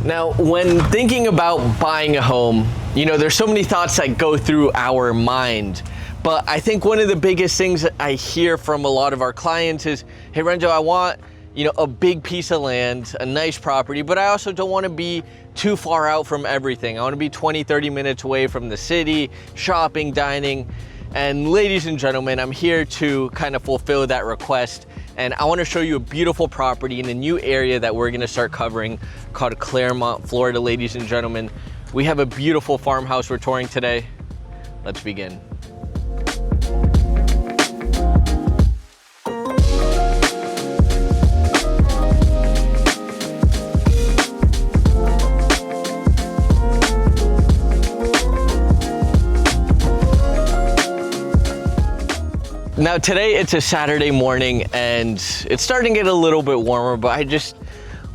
Now, when thinking about buying a home, you know, there's so many thoughts that go through our mind. But I think one of the biggest things that I hear from a lot of our clients is, hey Renzo, I want, you know, a big piece of land, a nice property, but I also don't want to be too far out from everything. I want to be 20, 30 minutes away from the city, shopping, dining. And ladies and gentlemen, I'm here to kind of fulfill that request. And I want to show you a beautiful property in a new area that we're going to start covering called Clermont, Florida, ladies and gentlemen. We have a beautiful farmhouse we're touring today. Let's begin. Now today it's a Saturday morning and it's starting to get a little bit warmer, but I just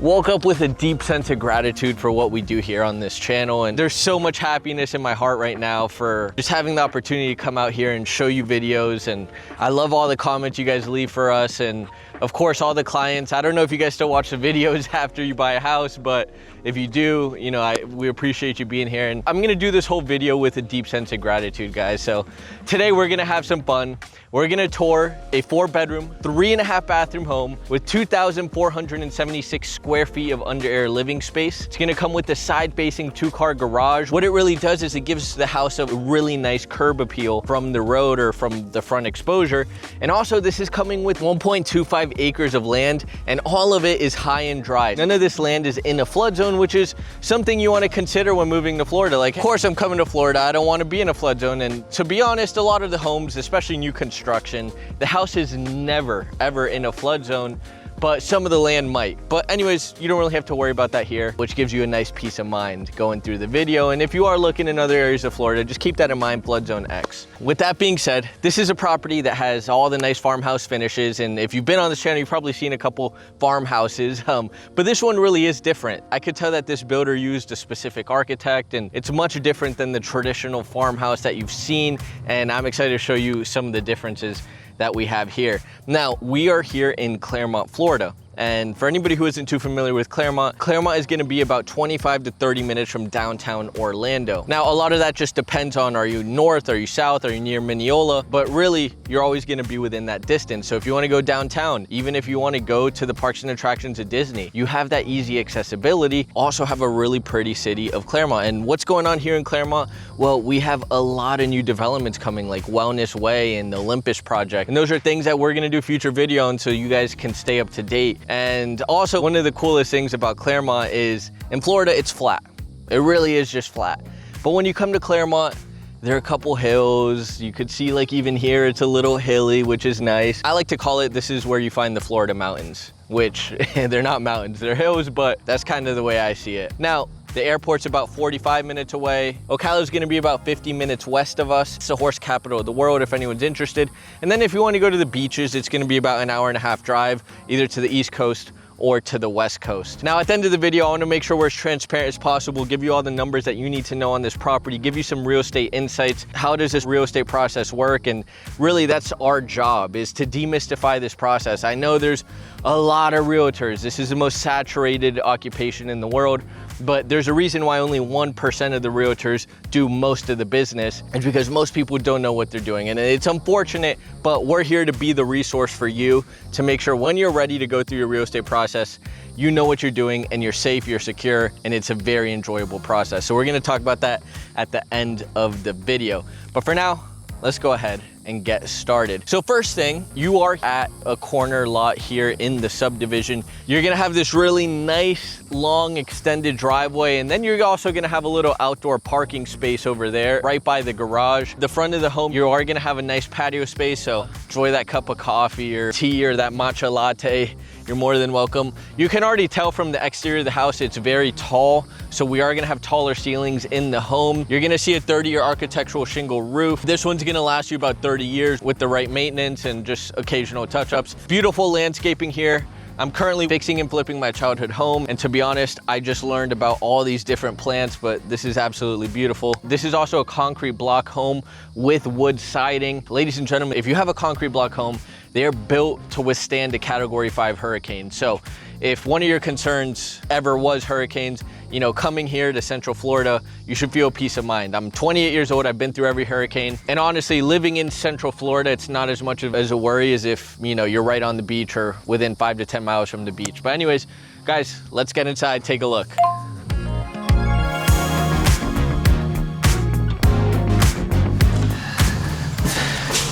woke up with a deep sense of gratitude for what we do here on this channel. And there's so much happiness in my heart right now for just having the opportunity to come out here and show you videos. And I love all the comments you guys leave for us. And of course, all the clients. I don't know if you guys still watch the videos after you buy a house, but if you do, you know, we appreciate you being here. And I'm gonna do this whole video with a deep sense of gratitude, guys. So today we're gonna have some fun. We're gonna tour a 4-bedroom, 3.5 bathroom home with 2,476 square feet of under air living space. It's gonna come with the side-facing 2-car garage. What it really does is it gives the house a really nice curb appeal from the road or from the front exposure. And also this is coming with 1.25 acres of land, and all of it is high and dry. None of this land is in a flood zone, which is something you want to consider when moving to Florida. Like, of course I'm coming to Florida, I don't want to be in a flood zone. And to be honest, a lot of the homes, especially new construction, the house is never ever in a flood zone, but some of the land might. But anyways, you don't really have to worry about that here, which gives you a nice peace of mind going through the video. And if you are looking in other areas of Florida, just keep that in mind, flood zone X. With that being said, this is a property that has all the nice farmhouse finishes. And if you've been on this channel, you've probably seen a couple farmhouses, but this one really is different. I could tell that this builder used a specific architect, and it's much different than the traditional farmhouse that you've seen. And I'm excited to show you some of the differences that we have here. Now, we are here in Clermont, Florida. And for anybody who isn't too familiar with Clermont, Clermont is gonna be about 25 to 30 minutes from downtown Orlando. Now, a lot of that just depends on, are you north, are you south, are you near Mineola? But really, you're always gonna be within that distance. So if you wanna go downtown, even if you wanna go to the parks and attractions at Disney, you have that easy accessibility. Also have a really pretty city of Clermont. And what's going on here in Clermont? Well, we have a lot of new developments coming, like Wellness Way and the Olympus project. And those are things that we're gonna do future video on so you guys can stay up to date. And also, one of the coolest things about Clermont is in Florida, it's flat. It really is just flat. But when you come to Clermont, there are a couple hills. You could see, like, even here, it's a little hilly, which is nice. I like to call it, this is where you find the Florida mountains, which they're not mountains, they're hills, but that's kind of the way I see it. Now, the airport's about 45 minutes away. Ocala's gonna be about 50 minutes west of us. It's the horse capital of the world if anyone's interested. And then if you wanna go to the beaches, it's gonna be about an 1.5 hour drive, either to the East Coast or to the West Coast. Now, at the end of the video, I wanna make sure we're as transparent as possible, give you all the numbers that you need to know on this property, give you some real estate insights. How does this real estate process work? And really, that's our job, is to demystify this process. I know there's a lot of realtors. This is the most saturated occupation in the world, but there's a reason why only 1% of the realtors do most of the business. It's because most people don't know what they're doing. And it's unfortunate, but we're here to be the resource for you to make sure when you're ready to go through your real estate process, you know what you're doing and you're safe, you're secure, and it's a very enjoyable process. So we're gonna talk about that at the end of the video. But for now, let's go ahead and get started. So first thing, you are at a corner lot here in the subdivision. You're gonna have this really nice, long, extended driveway, and then you're also gonna have a little outdoor parking space over there, right by the garage. The front of the home, you are gonna have a nice patio space, so enjoy that cup of coffee or tea or that matcha latte. You're more than welcome. You can already tell from the exterior of the house, it's very tall. So we are gonna have taller ceilings in the home. You're gonna see a 30-year architectural shingle roof. This one's gonna last you about 30 years with the right maintenance and just occasional touch-ups. Beautiful landscaping here. I'm currently fixing and flipping my childhood home, and to be honest, I just learned about all these different plants, but this is absolutely beautiful. This is also a concrete block home with wood siding. Ladies and gentlemen, if you have a concrete block home, they are built to withstand a Category 5 hurricane. So if one of your concerns ever was hurricanes, you know, coming here to Central Florida, you should feel peace of mind. I'm 28 years old, I've been through every hurricane. And honestly, living in Central Florida, it's not as much as a worry as if, you know, you're right on the beach or within 5 to 10 miles from the beach. But anyways, guys, let's get inside, take a look.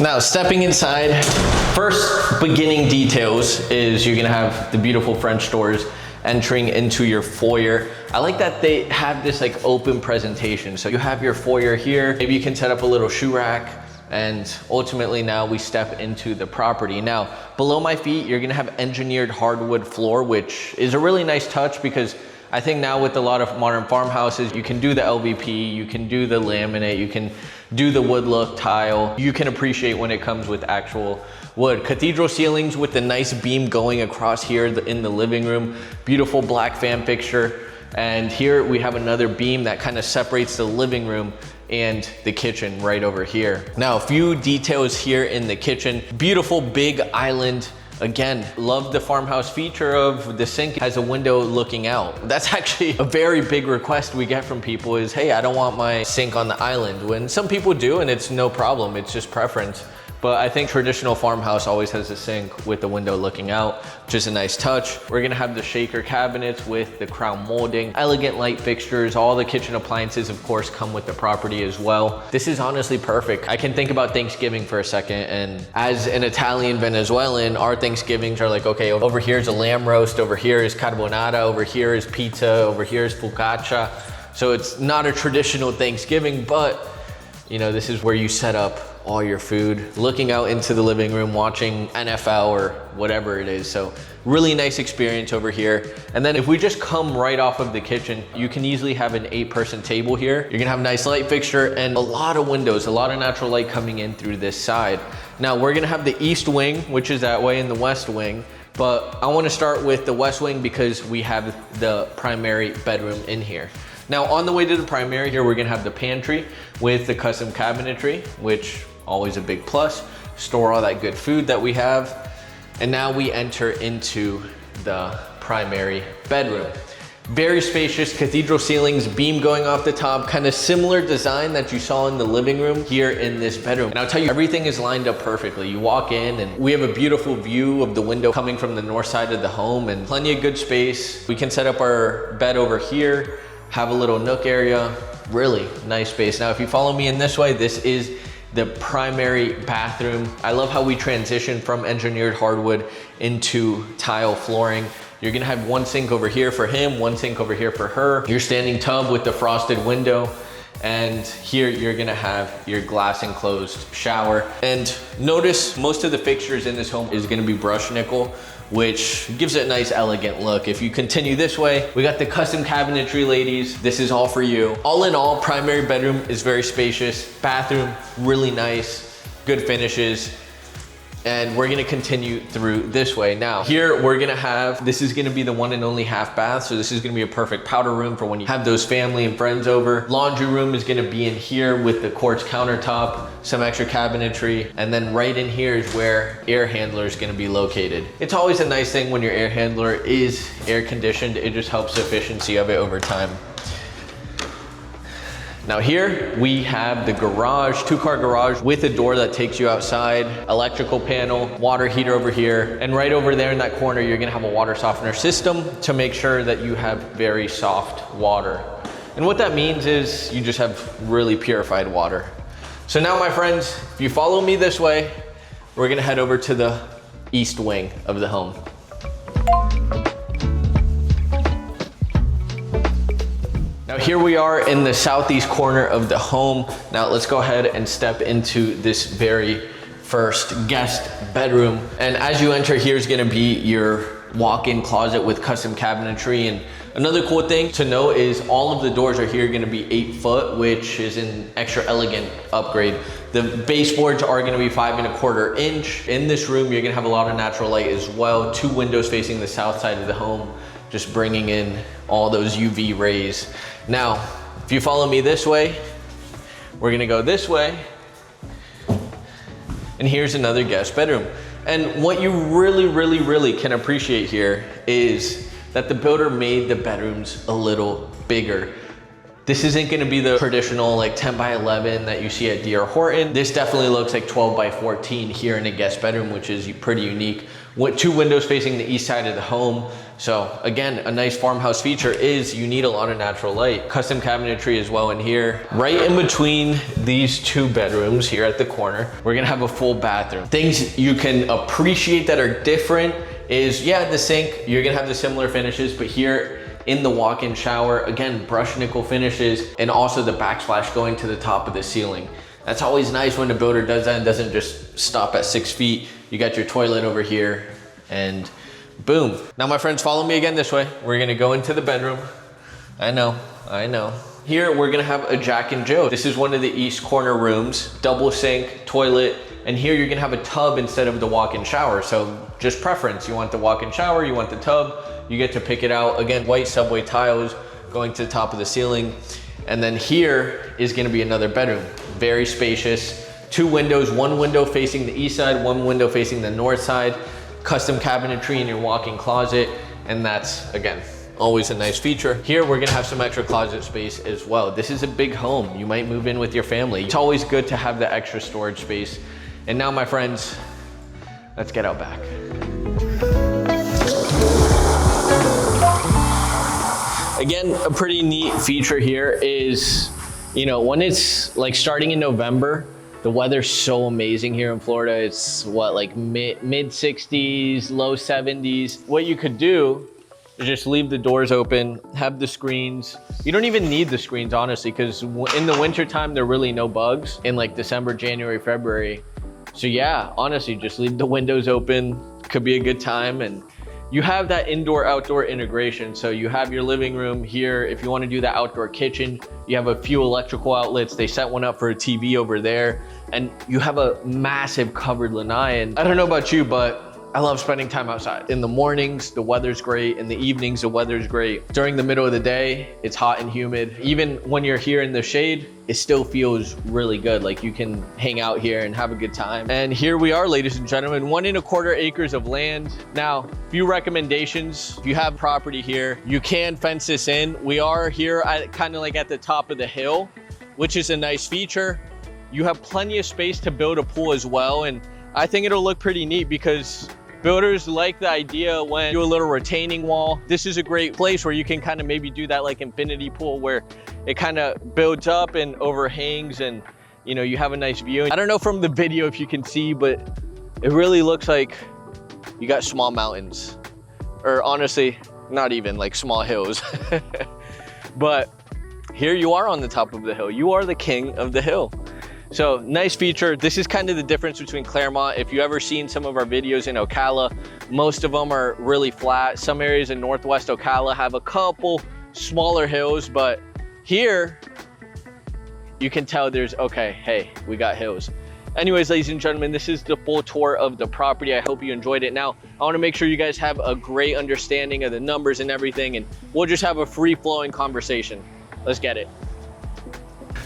Now, stepping inside, first beginning details is you're gonna have the beautiful French doors entering into your foyer. I like that they have this like open presentation. So you have your foyer here. Maybe you can set up a little shoe rack, and ultimately now we step into the property. Now, below my feet, you're gonna have engineered hardwood floor, which is a really nice touch because I think now with a lot of modern farmhouses, you can do the LVP, you can do the laminate, you can do the wood look tile. You can appreciate when it comes with actual wood. Cathedral ceilings with the nice beam going across here in the living room. Beautiful black fan fixture. And here we have another beam that kind of separates the living room and the kitchen right over here. Now, a few details here in the kitchen. Beautiful big island. Again, love the farmhouse feature of the sink has a window looking out. That's actually a very big request we get from people is, hey, I don't want my sink on the island. When some people do, and it's no problem, it's just preference. But I think traditional farmhouse always has a sink with the window looking out, which is a nice touch. We're gonna have the shaker cabinets with the crown molding, elegant light fixtures. All the kitchen appliances, of course, come with the property as well. This is honestly perfect. I can think about Thanksgiving for a second, and as an Italian Venezuelan, our Thanksgivings are like, okay, over here is a lamb roast, over here is carbonara, over here is pizza, over here is focaccia. So it's not a traditional Thanksgiving, but you know, this is where you set up all your food, looking out into the living room, watching NFL or whatever it is. So really nice experience over here. And then if we just come right off of the kitchen, you can easily have an 8-person table here. You're gonna have a nice light fixture and a lot of windows, a lot of natural light coming in through this side. Now we're gonna have the east wing, which is that way, and the west wing. But I wanna start with the west wing because we have the primary bedroom in here. Now on the way to the primary here, we're gonna have the pantry with the custom cabinetry, which always a big plus. Store all that good food that we have. And now we enter into the primary bedroom. Very spacious, cathedral ceilings, beam going off the top, kind of similar design that you saw in the living room here in this bedroom. And I'll tell you, everything is lined up perfectly. You walk in and we have a beautiful view of the window coming from the north side of the home and plenty of good space. We can set up our bed over here, have a little nook area, really nice space. Now, if you follow me in this way, this is the primary bathroom. I love how we transition from engineered hardwood into tile flooring. You're gonna have one sink over here for him, one sink over here for her. Your standing tub with the frosted window. And here you're gonna have your glass enclosed shower. And notice most of the fixtures in this home is gonna be brushed nickel, which gives it a nice elegant look. If you continue this way, we got the custom cabinetry, ladies. This is all for you. All in all, primary bedroom is very spacious. Bathroom, really nice, good finishes. And we're gonna continue through this way. Now, here we're gonna have, this is gonna be the one and only half bath. So this is gonna be a perfect powder room for when you have those family and friends over. Laundry room is gonna be in here with the quartz countertop, some extra cabinetry. And then right in here is where air handler is gonna be located. It's always a nice thing when your air handler is air conditioned. It just helps the efficiency of it over time. Now here we have the garage, 2-car garage with a door that takes you outside, electrical panel, water heater over here, and right over there in that corner, you're gonna have a water softener system to make sure that you have very soft water. And what that means is you just have really purified water. So now, my friends, if you follow me this way, we're gonna head over to the east wing of the home. Now here we are in the southeast corner of the home. Now let's go ahead and step into this very first guest bedroom. And as you enter, here's gonna be your walk-in closet with custom cabinetry. And another cool thing to note is all of the doors are here gonna be 8 foot, which is an extra elegant upgrade. The baseboards are gonna be 5¼ inch. In this room, you're gonna have a lot of natural light as well. 2 windows facing the south side of the home, just bringing in all those UV rays. Now, if you follow me this way, we're gonna go this way. And here's another guest bedroom. And what you really can appreciate here is that the builder made the bedrooms a little bigger. This isn't gonna be the traditional like 10 by 11 that you see at D.R. Horton. This definitely looks like 12 by 14 here in a guest bedroom, which is pretty unique. With 2 windows facing the east side of the home. So again, a nice farmhouse feature is you need a lot of natural light. Custom cabinetry as well in here. Right in between these 2 bedrooms here at the corner, we're gonna have a full bathroom. Things you can appreciate that are different is, yeah, the sink, you're gonna have the similar finishes, but here in the walk-in shower, again, brushed nickel finishes, and also the backsplash going to the top of the ceiling. That's always nice when the builder does that and doesn't just stop at 6 feet. You got your toilet over here and boom. Now my friends, follow me again this way. We're gonna go into the bedroom. I know. Here we're gonna have a Jack and Jill. This is one of the east corner rooms, double sink, toilet, and here you're gonna have a tub instead of the walk-in shower. So just preference, you want the walk-in shower, you want the tub, you get to pick it out. Again, white subway tiles going to the top of the ceiling. And then here is gonna be another bedroom, very spacious. 2 windows, 1 window facing the east side, 1 window facing the north side, custom cabinetry in your walk-in closet, and that's, again, always a nice feature. Here, we're gonna have some extra closet space as well. This is a big home. You might move in with your family. It's always good to have the extra storage space. And now, my friends, let's get out back. Again, a pretty neat feature here is, you know, when it's like starting in November, the weather's so amazing here in Florida. It's what, like mid 60s, low 70s. What you could do is just leave the doors open, have the screens. You don't even need the screens, honestly, because in the winter time, there are really no bugs in like December, January, February. So yeah, honestly, just leave the windows open. Could be a good time. And you have that indoor-outdoor integration. So you have your living room here. If you want to do the outdoor kitchen, you have a few electrical outlets. They set one up for a TV over there. And you have a massive covered lanai. And I don't know about you, but I love spending time outside. In the mornings, the weather's great. In the evenings, the weather's great. During the middle of the day, it's hot and humid. Even when you're here in the shade, it still feels really good. Like you can hang out here and have a good time. And here we are, ladies and gentlemen, 1 1/4 acres of land. Now, few recommendations. If you have property here, you can fence this in. We are here at kind of like at the top of the hill, which is a nice feature. You have plenty of space to build a pool as well. And I think it'll look pretty neat because builders like the idea when you do a little retaining wall. This is a great place where you can kind of maybe do that like infinity pool where it kind of builds up and overhangs and, you know, you have a nice view. I don't know from the video if you can see, but it really looks like you got small mountains, or honestly, not even, like small hills. But here you are on the top of the hill. You are the king of the hill. So nice feature. This is kind of the difference between Clermont. If you ever seen some of our videos in Ocala, most of them are really flat. Some areas in Northwest Ocala have a couple smaller hills, but here you can tell there's, okay, hey, we got hills. Anyways, ladies and gentlemen, this is the full tour of the property. I hope you enjoyed it. Now, I want to make sure you guys have a great understanding of the numbers and everything, and we'll just have a free-flowing conversation. Let's get it.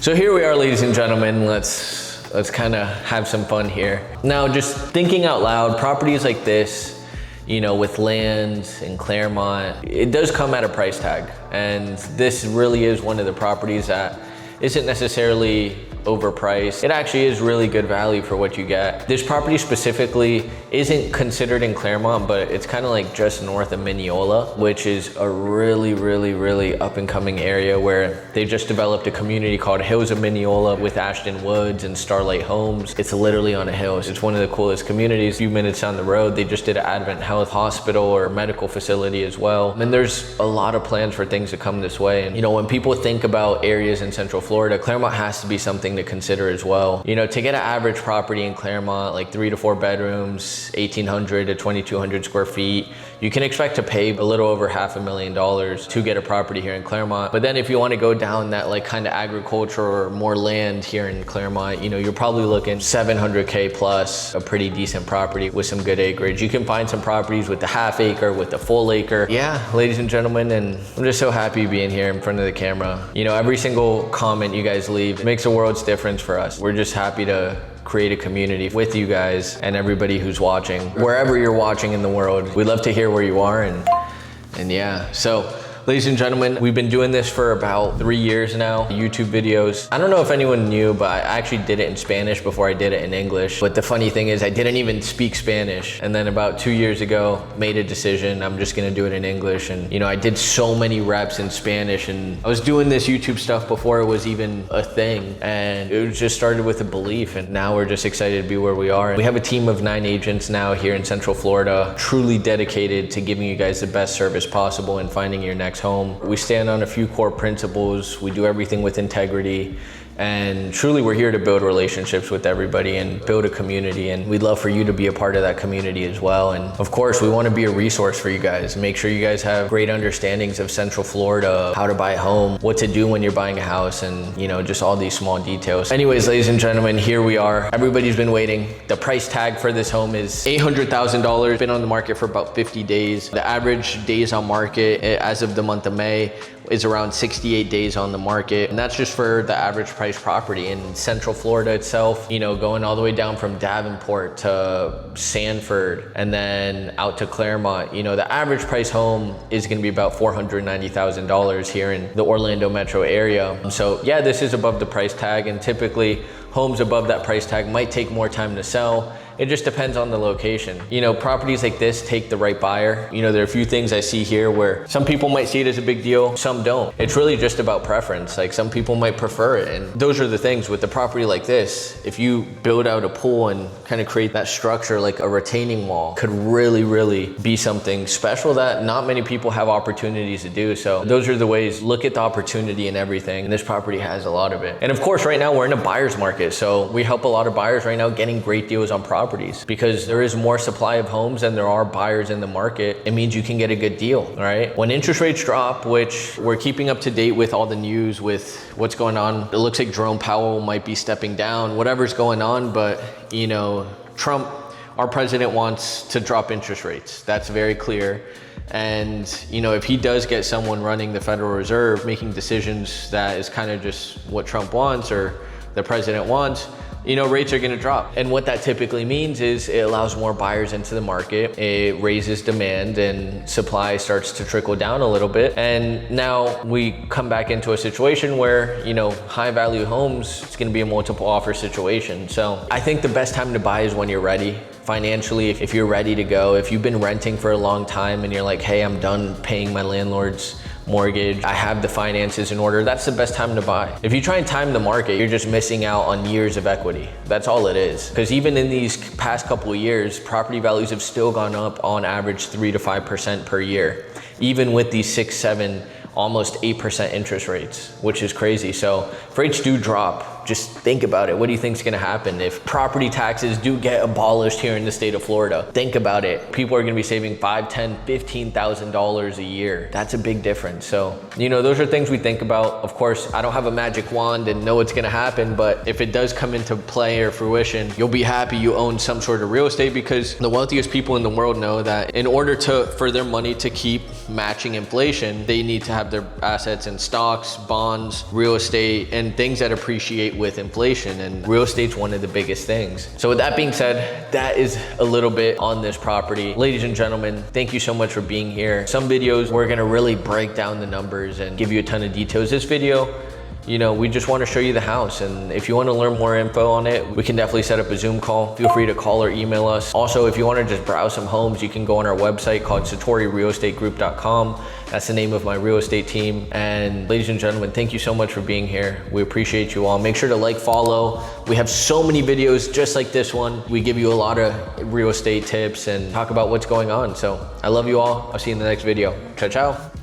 So here we are, ladies and gentlemen. Let's kind of have some fun here. Now, just thinking out loud, properties like this, you know, with land in Clermont, it does come at a price tag. And this really is one of the properties that isn't necessarily overpriced. It actually is really good value for what you get. This property specifically isn't considered in Clermont, but it's kind of like just north of Mineola, which is a really up and coming area where they just developed a community called Hills of Mineola with Ashton Woods and Starlight Homes. It's literally on a hill. It's one of the coolest communities. A few minutes down the road, they just did an Advent Health hospital or medical facility as well. And there's a lot of plans for things to come this way. And you know, when people think about areas in Central Florida, Clermont has to be something to consider as well. You know, to get an average property in Clermont, like 3 to 4 bedrooms, 1,800 to 2,200 square feet, you can expect to pay a little over $500,000 to get a property here in Clermont. But then if you want to go down that like kind of agriculture or more land here in Clermont, you know, you're probably looking 700K plus, a pretty decent property with some good acreage. You can find some properties with the half acre, with the full acre. Yeah, ladies and gentlemen, and I'm just so happy being here in front of the camera. You know, every single comment you guys leave makes the world world's difference for us. We're just happy to create a community with you guys and everybody who's watching, wherever you're watching in the world. We'd love to hear where you are, and yeah, so ladies and gentlemen, we've been doing this for about 3 years now, YouTube videos. I don't know if anyone knew, but I actually did it in Spanish before I did it in English. But the funny thing is I didn't even speak Spanish. And then about 2 years ago, made a decision, I'm just gonna do it in English. And you know, I did so many reps in Spanish, and I was doing this YouTube stuff before it was even a thing. And it just started with a belief, and now we're just excited to be where we are. We have a team of 9 agents now here in Central Florida, truly dedicated to giving you guys the best service possible and finding your next home. We stand on a few core principles. We do everything with integrity, and truly we're here to build relationships with everybody and build a community, and we'd love for you to be a part of that community as well. And of course, we want to be a resource for you guys. Make sure you guys have great understandings of Central Florida, how to buy a home, what to do when you're buying a house, and you know, just all these small details. Anyways, ladies and gentlemen, here we are. Everybody's been waiting. The price tag for this home is $800,000. Been on the market for about 50 days. The average days on market as of the month of May is around 68 days on the market. And that's just for the average price property in Central Florida itself, you know, going all the way down from Davenport to Sanford and then out to Clermont. You know, the average price home is gonna be about $490,000 here in the Orlando metro area. So yeah, this is above the price tag, and typically homes above that price tag might take more time to sell. It just depends on the location. You know, properties like this take the right buyer. You know, there are a few things I see here where some people might see it as a big deal, some don't. It's really just about preference. Like some people might prefer it. And those are the things with the property like this. If you build out a pool and kind of create that structure like a retaining wall, could really, really be something special that not many people have opportunities to do. So those are the ways, look at the opportunity and everything. And this property has a lot of it. And of course, right now we're in a buyer's market. So we help a lot of buyers right now getting great deals on properties. Because there is more supply of homes than there are buyers in the market. It means you can get a good deal, right? When interest rates drop, which we're keeping up to date with all the news with what's going on. It looks like Jerome Powell might be stepping down, whatever's going on, but you know, Trump, our president, wants to drop interest rates. That's very clear. And you know, if he does get someone running the Federal Reserve, making decisions that is kind of just what Trump wants or the president wants, you know, rates are gonna drop. And what that typically means is it allows more buyers into the market, it raises demand, and supply starts to trickle down a little bit. And now we come back into a situation where, you know, high value homes, it's gonna be a multiple offer situation. So I think the best time to buy is when you're ready. Financially, if you're ready to go, if you've been renting for a long time and you're like, hey, I'm done paying my landlord's mortgage, I have the finances in order, that's the best time to buy. If you try and time the market, you're just missing out on years of equity. That's all it is. Because even in these past couple of years, property values have still gone up on average 3 to 5% per year, even with these 6, 7, almost 8% interest rates, which is crazy. So if rates do drop, just think about it. What do you think is gonna happen if property taxes do get abolished here in the state of Florida? Think about it. People are gonna be saving $5,000, $10,000, $15,000 a year. That's a big difference. So, you know, those are things we think about. Of course, I don't have a magic wand and know what's gonna happen, but if it does come into play or fruition, you'll be happy you own some sort of real estate, because the wealthiest people in the world know that in order for their money to keep matching inflation, they need to have their assets in stocks, bonds, real estate, and things that appreciate with inflation, and real estate's one of the biggest things. So with that being said, that is a little bit on this property. Ladies and gentlemen, thank you so much for being here. Some videos we're gonna really break down the numbers and give you a ton of details. This video, you know, we just want to show you the house, and if you want to learn more info on it, we can definitely set up a Zoom call. Feel free to call or email us. Also, if you want to just browse some homes, you can go on our website called satorirealestategroup.com. That's the name of my real estate team. And ladies and gentlemen, thank you so much for being here. We appreciate you all. Make sure to like, follow. We have so many videos just like this one. We give you a lot of real estate tips and talk about what's going on. So I love you all. I'll see you in the next video. Ciao, ciao.